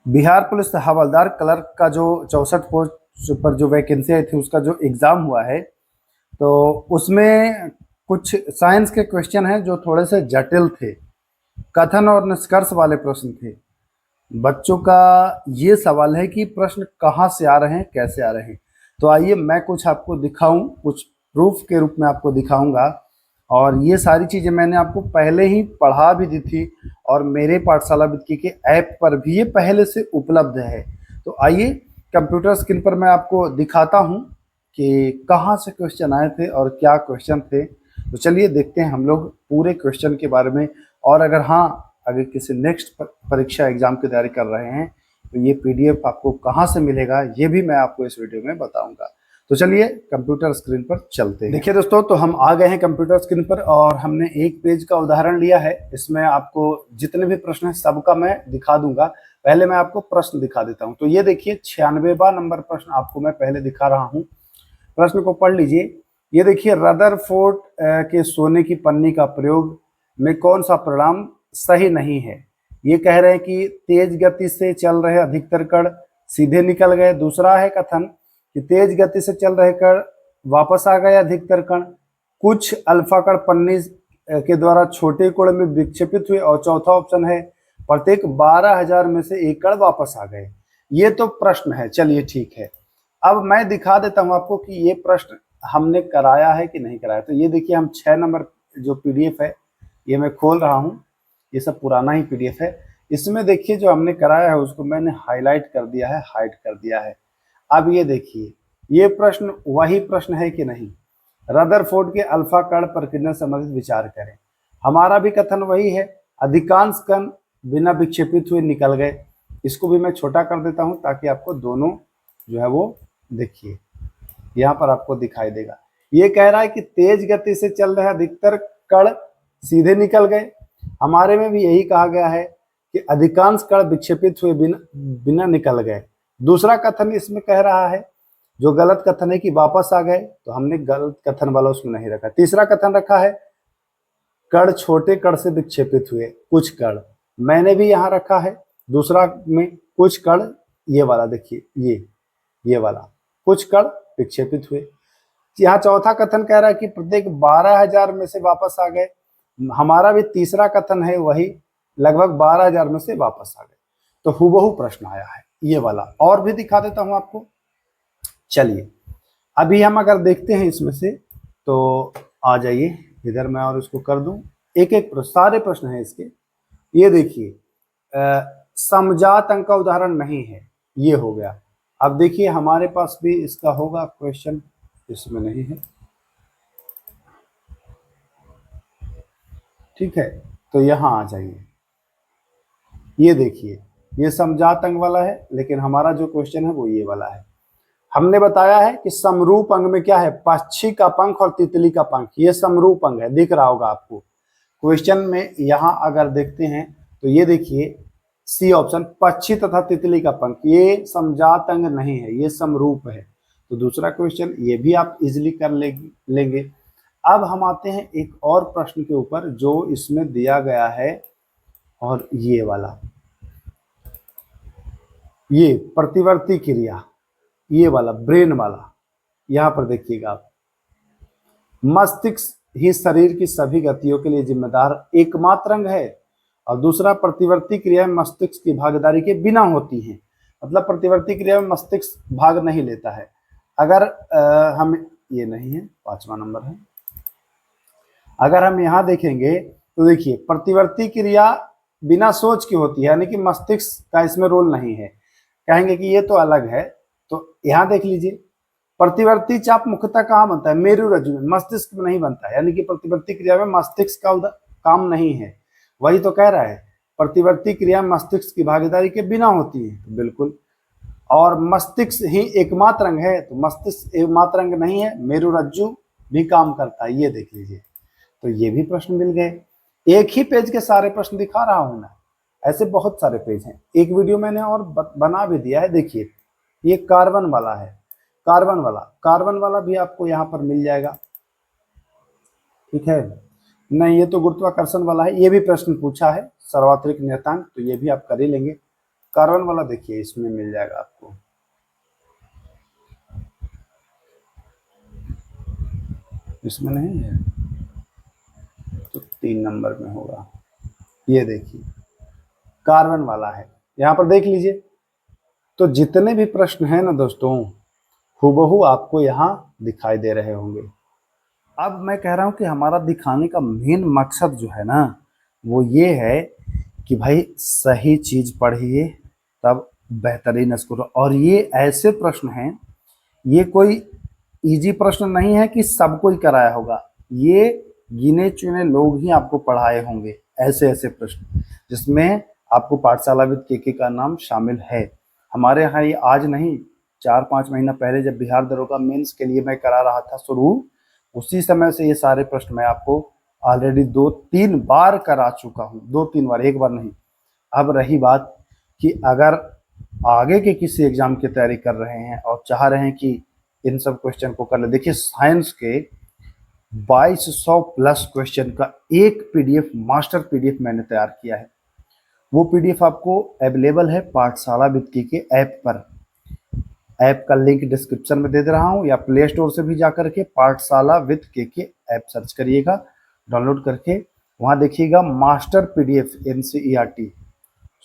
Bihar police हवलदार clerk का जो 64 post पर जो वैकेंसी आई थी उसका जो एग्ज़ाम हुआ है, तो उसमें कुछ साइंस के क्वेश्चन हैं जो थोड़े से जटिल थे, कथन और निष्कर्ष वाले प्रश्न थे। बच्चों का ये सवाल है कि प्रश्न कहाँ से आ रहे हैं, कैसे आ रहे हैं। तो आइए मैं कुछ आपको दिखाऊं, कुछ प्रूफ के रूप में आपको दिखाऊंगा। और ये सारी चीज़ें मैंने आपको पहले ही पढ़ा भी दी थी और मेरे पाठशाला वित्की के ऐप पर भी ये पहले से उपलब्ध है। तो आइए कंप्यूटर स्क्रीन पर मैं आपको दिखाता हूँ कि कहाँ से क्वेश्चन आए थे और क्या क्वेश्चन थे। तो चलिए देखते हैं हम लोग पूरे क्वेश्चन के बारे में। और अगर किसी नेक्स्ट परीक्षा एग्जाम की तैयारी कर रहे हैं तो ये पीडीएफ आपको कहाँ से मिलेगा ये भी मैं आपको इस वीडियो में बताऊंगा। तो चलिए कंप्यूटर स्क्रीन पर चलते हैं। देखिए दोस्तों, तो हम आ गए हैं कंप्यूटर स्क्रीन पर और हमने एक पेज का उदाहरण लिया है। इसमें आपको जितने भी प्रश्न हैं सबका मैं दिखा दूंगा। पहले मैं आपको प्रश्न दिखा देता हूं। तो ये देखिए 96वां नंबर प्रश्न आपको मैं पहले दिखा रहा हूं। प्रश्न को पढ़ लीजिए। ये देखिए, रदरफोर्ड के सोने की पन्नी का प्रयोग में कौन सा परिणाम सही नहीं है। ये कह रहे हैं कि तेज गति से चल रहे अधिकतर कण सीधे निकल गए। दूसरा है कथन कि तेज गति से चल रहे कण वापस आ गए अधिकतर कण। कुछ अल्फा कण पन्नी के द्वारा छोटे कोण में विक्षेपित हुए। और चौथा ऑप्शन है प्रत्येक 12,000 में से एक कण वापस आ गए। ये तो प्रश्न है, चलिए ठीक है। अब मैं दिखा देता हूं आपको कि ये प्रश्न हमने कराया है कि नहीं कराया। तो ये देखिए, हम 6 नंबर जो पीडीएफ है ये मैं खोल रहा हूं। ये सब पुराना ही पीडीएफ है। इसमें देखिए जो हमने कराया है उसको मैंने हाईलाइट कर दिया है, हाइड कर दिया है। अब ये देखिए, ये प्रश्न वही प्रश्न है कि नहीं। रदरफोर्ड के अल्फा कण प्रकीर्णन से संबंधित विचार करें। हमारा भी कथन वही है, अधिकांश कण बिना विक्षेपित हुए निकल गए। इसको भी मैं छोटा कर देता हूं ताकि आपको दोनों जो है वो देखिए यहाँ पर आपको दिखाई देगा। ये कह रहा है कि तेज गति से चल रहे अधिकतर कण सीधे निकल गए। हमारे में भी यही कहा गया है कि अधिकांश कण विक्षेपित हुए बिना निकल गए। दूसरा कथन इसमें कह रहा है, जो गलत कथन है कि वापस आ गए, तो हमने गलत कथन वाला उसमें नहीं रखा। तीसरा कथन रखा है कण छोटे कण से विक्षेपित हुए कुछ कण, मैंने भी यहाँ रखा है। दूसरा में कुछ कण, ये वाला देखिए, ये वाला कुछ कण विक्षेपित हुए। यहाँ चौथा कथन कह रहा है कि प्रत्येक 12,000 में से वापस आ गए। हमारा भी तीसरा कथन है वही, लगभग 12,000 में से वापस आ गए। तो हुबहू प्रश्न आया है ये वाला। और भी दिखा देता हूं आपको। चलिए अभी हम अगर देखते हैं इसमें से, तो आ जाइए इधर, मैं और इसको कर दूं। एक एक प्रश्न, सारे प्रश्न हैं इसके। ये देखिए, समजात अंक का उदाहरण नहीं है, ये हो गया। अब देखिए हमारे पास भी इसका होगा क्वेश्चन, इसमें नहीं है, ठीक है। तो यहां आ जाइए, ये देखिए, ये समजात अंग वाला है, लेकिन हमारा जो क्वेश्चन है वो ये वाला है। हमने बताया है कि समरूप अंग में क्या है, पक्षी का पंख और तितली का पंख, ये समरूप अंग है, दिख रहा होगा आपको क्वेश्चन में। यहां अगर देखते हैं तो ये देखिए सी ऑप्शन, पक्षी तथा तितली का पंख, ये समजात अंग नहीं है, ये समरूप है। तो दूसरा क्वेश्चन ये भी आप इजिली कर लेंगे। अब हम आते हैं एक और प्रश्न के ऊपर जो इसमें दिया गया है, और ये वाला, ये प्रतिवर्ती क्रिया, ये वाला ब्रेन वाला। यहां पर देखिएगा आप, मस्तिष्क ही शरीर की सभी गतियों के लिए जिम्मेदार एकमात्र अंग है। और दूसरा, प्रतिवर्ती क्रिया में मस्तिष्क की भागीदारी के बिना होती है। मतलब प्रतिवर्ती क्रिया में मस्तिष्क भाग नहीं लेता है। अगर हम, ये नहीं है, 5वां नंबर है। अगर हम यहाँ देखेंगे तो देखिए, प्रतिवर्ती क्रिया बिना सोच की होती है, यानी कि मस्तिष्क का इसमें रोल नहीं है। कहेंगे कि ये तो अलग है, तो यहाँ देख लीजिए, प्रतिवर्ती चाप मुख्यतः कहाँ बनता है, मेरुरज्जु में, मस्तिष्क में नहीं बनता है। यानी कि प्रतिवर्ती क्रिया में मस्तिष्क का काम नहीं है। वही तो कह रहा है, प्रतिवर्ती क्रिया में मस्तिष्क की भागीदारी के बिना होती है, तो बिल्कुल। और मस्तिष्क ही एकमात्र अंग है, तो मस्तिष्क एकमात्र अंग नहीं है, मेरुरज्जु भी काम करता है, ये देख लीजिए। तो ये भी प्रश्न मिल गए। एक ही पेज के सारे प्रश्न दिखा रहा हूं मैं, ऐसे बहुत सारे पेज हैं। एक वीडियो मैंने और बना भी दिया है, देखिए ये कार्बन वाला है, कार्बन वाला भी आपको यहाँ पर मिल जाएगा, ठीक है। नहीं, ये तो गुरुत्वाकर्षण वाला है, ये भी प्रश्न पूछा है, सर्वात्रिक नियतांक, तो ये भी आप कर ही लेंगे। कार्बन वाला देखिए, इसमें मिल जाएगा आपको। इसमें नहीं है तो 3 नंबर में होगा। ये देखिए कार्बन वाला है, यहाँ पर देख लीजिए। तो जितने भी प्रश्न हैं ना दोस्तों, हूबहू आपको यहाँ दिखाई दे रहे होंगे। अब मैं कह रहा हूँ कि हमारा दिखाने का मेन मकसद जो है ना, वो ये है कि भाई सही चीज पढ़िए, तब बेहतरीन स्कोर। और ये ऐसे प्रश्न हैं, ये कोई इजी प्रश्न नहीं है कि सबको ही कराया होगा, ये गिने चुने लोग ही आपको पढ़ाए होंगे। ऐसे ऐसे प्रश्न जिसमें आपको पाठशाला विद के का नाम शामिल है। हमारे यहाँ ये आज नहीं, 4-5 महीना पहले जब बिहार दरोगा मेंस के लिए मैं करा रहा था शुरू, उसी समय से ये सारे प्रश्न मैं आपको ऑलरेडी 2-3 बार करा चुका हूँ। 2-3 बार, एक बार नहीं। अब रही बात कि अगर आगे के किसी एग्जाम की तैयारी कर रहे हैं और चाह रहे हैं कि इन सब क्वेश्चन को कर ले, देखिए साइंस के 2200 प्लस क्वेश्चन का एक पीडीएफ, मास्टर पीडीएफ मैंने तैयार किया है। वो पीडीएफ आपको अवेलेबल है पाठशाला विद के ऐप पर। ऐप का लिंक डिस्क्रिप्शन में दे दे रहा हूँ, या प्ले स्टोर से भी जाकर के पाठशाला विद के ऐप सर्च करिएगा, डाउनलोड करके वहाँ देखिएगा मास्टर पीडीएफ एनसीईआरटी।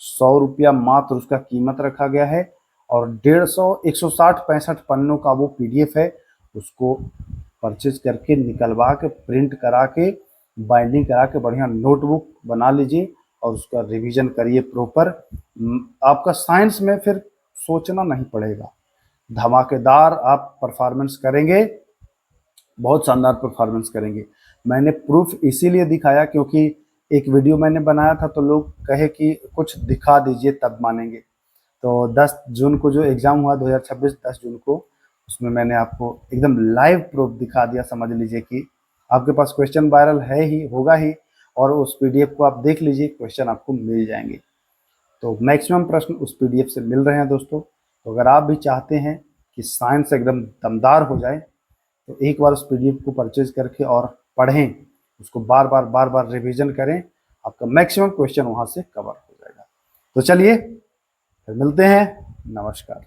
100 रुपया मात्र उसका कीमत रखा गया है, और 160-160-65 पन्नों का वो पीडीएफ है। उसको परचेज करके, निकलवा के, प्रिंट करा के, बाइंडिंग करा के बढ़िया नोटबुक बना लीजिए और उसका रिवीजन करिए प्रॉपर। आपका साइंस में फिर सोचना नहीं पड़ेगा, धमाकेदार आप परफॉर्मेंस करेंगे, बहुत शानदार परफॉर्मेंस करेंगे। मैंने प्रूफ इसीलिए दिखाया क्योंकि एक वीडियो मैंने बनाया था तो लोग कहे कि कुछ दिखा दीजिए तब मानेंगे। तो 10 जून को जो एग्ज़ाम हुआ 2026, 10 जून को, उसमें मैंने आपको एकदम लाइव प्रूफ दिखा दिया। समझ लीजिए कि आपके पास क्वेश्चन वायरल है ही, होगा ही, और उस पीडीएफ को आप देख लीजिए, क्वेश्चन आपको मिल जाएंगे। तो मैक्सिमम प्रश्न उस पीडीएफ से मिल रहे हैं दोस्तों। तो अगर आप भी चाहते हैं कि साइंस एकदम दमदार हो जाए, तो एक बार उस पीडीएफ को परचेज करके और पढ़ें, उसको बार बार रिवीजन करें, आपका मैक्सिमम क्वेश्चन वहाँ से कवर हो जाएगा। तो चलिए फिर मिलते हैं, नमस्कार।